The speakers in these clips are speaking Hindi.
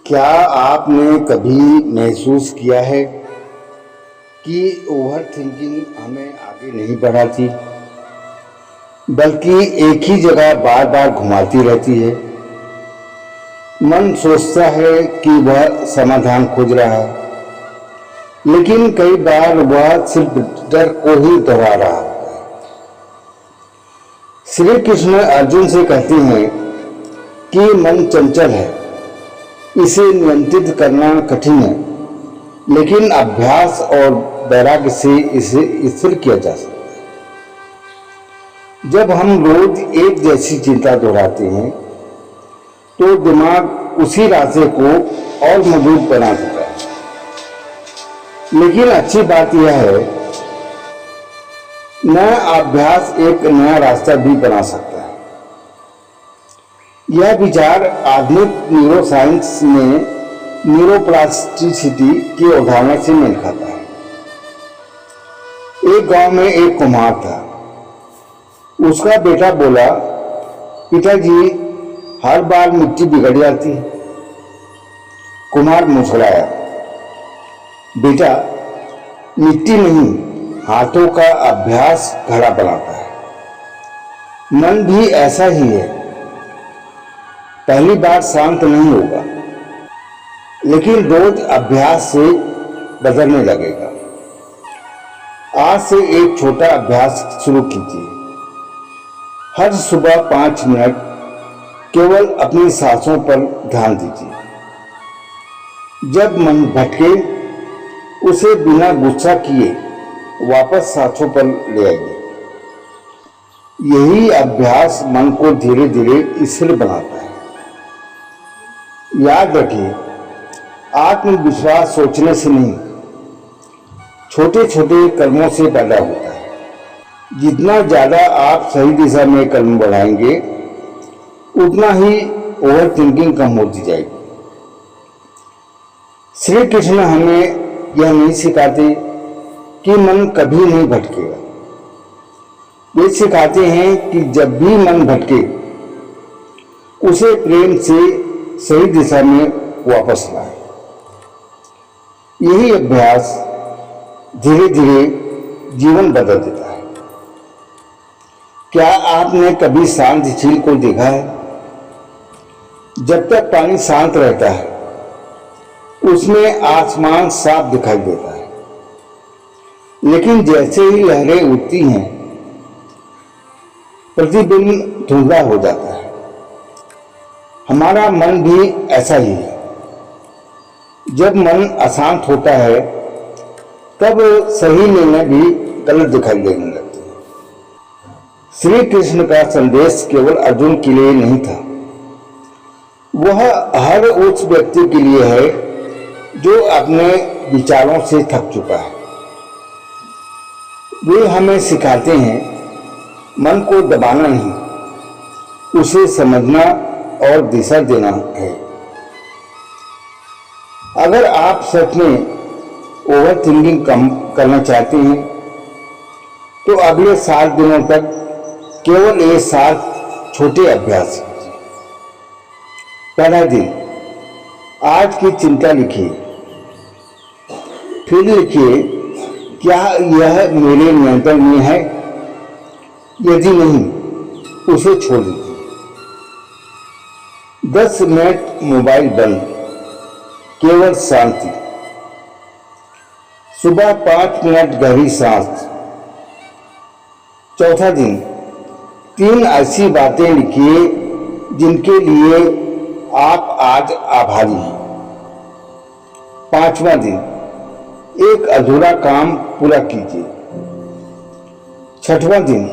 क्या आपने कभी महसूस किया है कि ओवर थिंकिंग हमें आगे नहीं बढ़ाती, बल्कि एक ही जगह बार बार घुमाती रहती है। मन सोचता है कि वह समाधान खोज रहा है, लेकिन कई बार वह सिर्फ डर को ही दोहरा रहा है। श्री कृष्ण अर्जुन से कहते हैं कि मन चंचल है, इसे नियंत्रित करना कठिन है, लेकिन अभ्यास और वैराग्य से इसे स्थिर किया जा सकता है। जब हम रोज एक जैसी चिंता दोहराते हैं तो दिमाग उसी रास्ते को और मजबूत बना देता है। लेकिन अच्छी बात यह है, नया अभ्यास एक नया रास्ता भी बना सकता है। यह विचार आधुनिक न्यूरोसाइंस में न्यूरोप्लास्टिसिटी की अवधारणा से मेल खाता है। एक गांव में एक कुम्हार था। उसका बेटा बोला, पिताजी हर बार मिट्टी बिगड़ जाती है। कुम्हार मुस्कुराया, बेटा मिट्टी नहीं, हाथों का अभ्यास घड़ा बनाता है। मन भी ऐसा ही है, पहली बार शांत नहीं होगा, लेकिन रोज अभ्यास से बदलने लगेगा। आज से एक छोटा अभ्यास शुरू कीजिए। हर सुबह 5 मिनट केवल अपनी सांसों पर ध्यान दीजिए। जब मन भटके उसे बिना गुस्सा किए वापस सांसों पर ले आइए। यही अभ्यास मन को धीरे धीरे स्थिर बनाता है। याद रखिए, आत्मविश्वास सोचने से नहीं, छोटे छोटे कदमों से पैदा होता है। जितना ज्यादा आप सही दिशा में कदम बढ़ाएंगे, उतना ही ओवर थिंकिंग कम होती जाएगी। श्री कृष्ण हमें यह नहीं सिखाते कि मन कभी नहीं भटकेगा। वे सिखाते हैं कि जब भी मन भटके, उसे प्रेम से सही दिशा में वापस लाए। यही अभ्यास धीरे धीरे जीवन बदल देता है। क्या आपने कभी शांत झील को देखा है? जब तक पानी शांत रहता है, उसमें आसमान साफ दिखाई देता है, लेकिन जैसे ही लहरें उठती हैं, प्रतिबिंब धुंधला हो जाता है। हमारा मन भी ऐसा ही है। जब मन अशांत होता है, तब सही निर्णय भी गलत दिखाई देने लगते हैं। श्री कृष्ण का संदेश केवल अर्जुन के लिए नहीं था, वह हर उस व्यक्ति के लिए है जो अपने विचारों से थक चुका है। वे हमें सिखाते हैं, मन को दबाना नहीं, उसे समझना और दिशा देना है। अगर आप सच में ओवर थिंकिंग कम करना चाहते हैं, तो अगले 7 दिनों तक केवल एक 7 छोटे अभ्यास कीजिए। पहला दिन, आज की चिंता लिखिए। फिर लिखिए, क्या यह मेरे नियंत्रण में है? यदि नहीं, उसे छोड़ दीजिए। 10 मिनट मोबाइल बंद, केवल शांति। सुबह 5 मिनट गहरी सांस। चौथा दिन, 3 ऐसी बातें लिखिए जिनके लिए आप आज आभारी हैं। 5वां दिन, एक अधूरा काम पूरा कीजिए। 6वां दिन,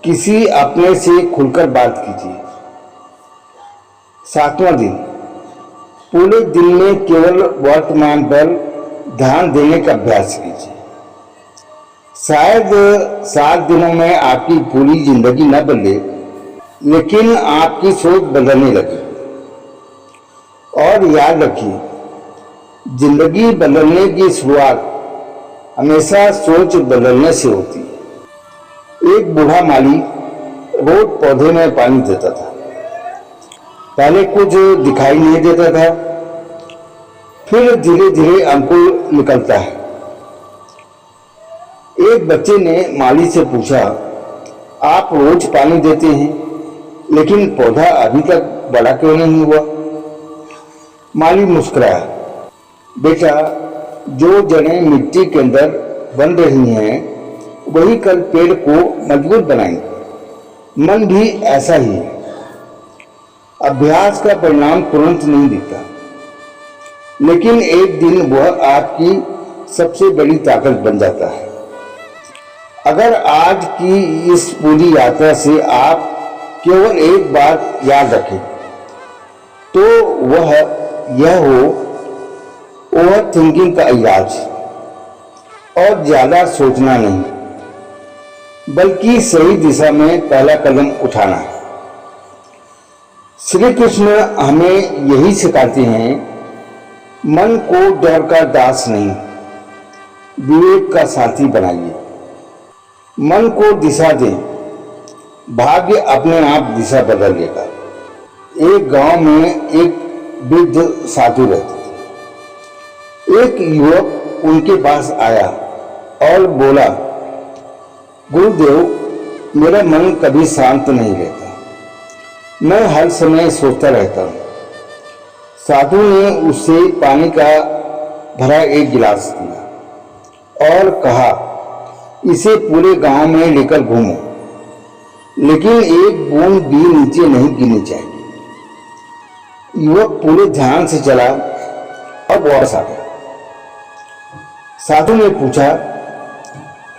किसी अपने से खुलकर बात कीजिए। 7वां दिन, पूरे दिन में केवल वर्तमान पर ध्यान देने का अभ्यास कीजिए। शायद 7 दिनों में आपकी पूरी जिंदगी न बदले, लेकिन आपकी सोच बदलने लगे। और याद रखिए, जिंदगी बदलने की शुरुआत हमेशा सोच बदलने से होती है। एक बूढ़ा माली रोज पौधे में पानी देता था। पहले कुछ दिखाई नहीं देता था, फिर धीरे धीरे अंकुर निकलता है। एक बच्चे ने माली से पूछा, आप रोज पानी देते हैं लेकिन पौधा अभी तक बड़ा क्यों नहीं हुआ? माली मुस्कुराया, बेटा, जो जड़ें मिट्टी के अंदर बन रही हैं वही कल पेड़ को मजबूत बनाएंगे। मन भी ऐसा ही है। अभ्यास का परिणाम तुरंत नहीं दिखता, लेकिन एक दिन वह आपकी सबसे बड़ी ताकत बन जाता है। अगर आज की इस पूरी यात्रा से आप केवल एक बात याद रखें तो वह यह हो, ओवर थिंकिंग का इलाज और ज्यादा सोचना नहीं, बल्कि सही दिशा में पहला कदम उठाना है। श्री कृष्ण हमें यही सिखाते हैं, मन को डर का दास नहीं, विवेक का साथी बनाइए। मन को दिशा दें, भाग्य अपने आप दिशा बदल लेगा। एक गांव में एक वृद्ध साधु रहते थे। एक युवक उनके पास आया और बोला, गुरुदेव, मेरा मन कभी शांत नहीं रहता, मैं हर समय सोचता रहता हूँ। साधु ने उससे पानी का भरा एक गिलास दिया और कहा, इसे पूरे गांव में लेकर घूमो, लेकिन एक बूंद भी नीचे नहीं गिरनी चाहिए। युवक पूरे ध्यान से चला और वापस आ गया। साधु ने पूछा,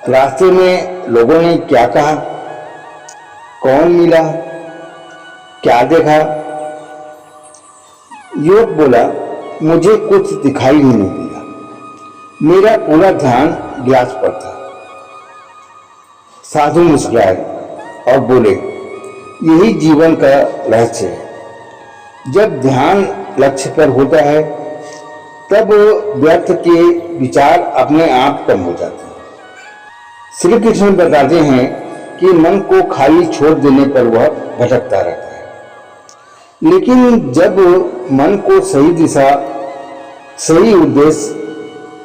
रास्ते में लोगों ने क्या कहा? कौन मिला? क्या देखा? युवक बोला, मुझे कुछ दिखाई ही नहीं दिया, मेरा पूरा ध्यान गिलास पर था। साधु मुस्कुराए और बोले, यही जीवन का रहस्य है। जब ध्यान लक्ष्य पर होता है तब व्यर्थ के विचार अपने आप कम हो जाते हैं। श्री कृष्ण बताते हैं कि मन को खाली छोड़ देने पर वह भटकता रहता है, लेकिन जब मन को सही दिशा, सही उद्देश्य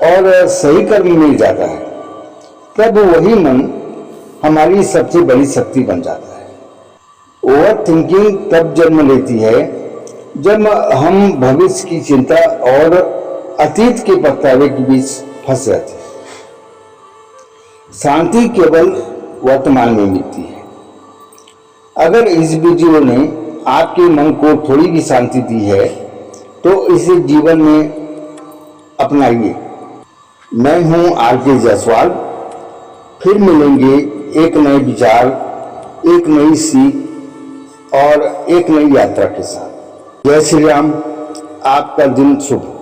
और सही कर्म मिल जाता है तब वही मन हमारी सबसे बड़ी शक्ति बन जाता है। ओवर थिंकिंग तब जन्म लेती है जब हम भविष्य की चिंता और अतीत के पछतावे के बीच फंस जाते हैं। शांति केवल वर्तमान में मिलती है। अगर इस वीडियो ने आपके मन को थोड़ी भी शांति दी है तो इसे जीवन में अपनाइए। मैं हूं आर.के. जायसवाल। फिर मिलेंगे एक नए विचार, एक नई सीख और एक नई यात्रा के साथ। जय श्री राम। आपका दिन शुभ हो।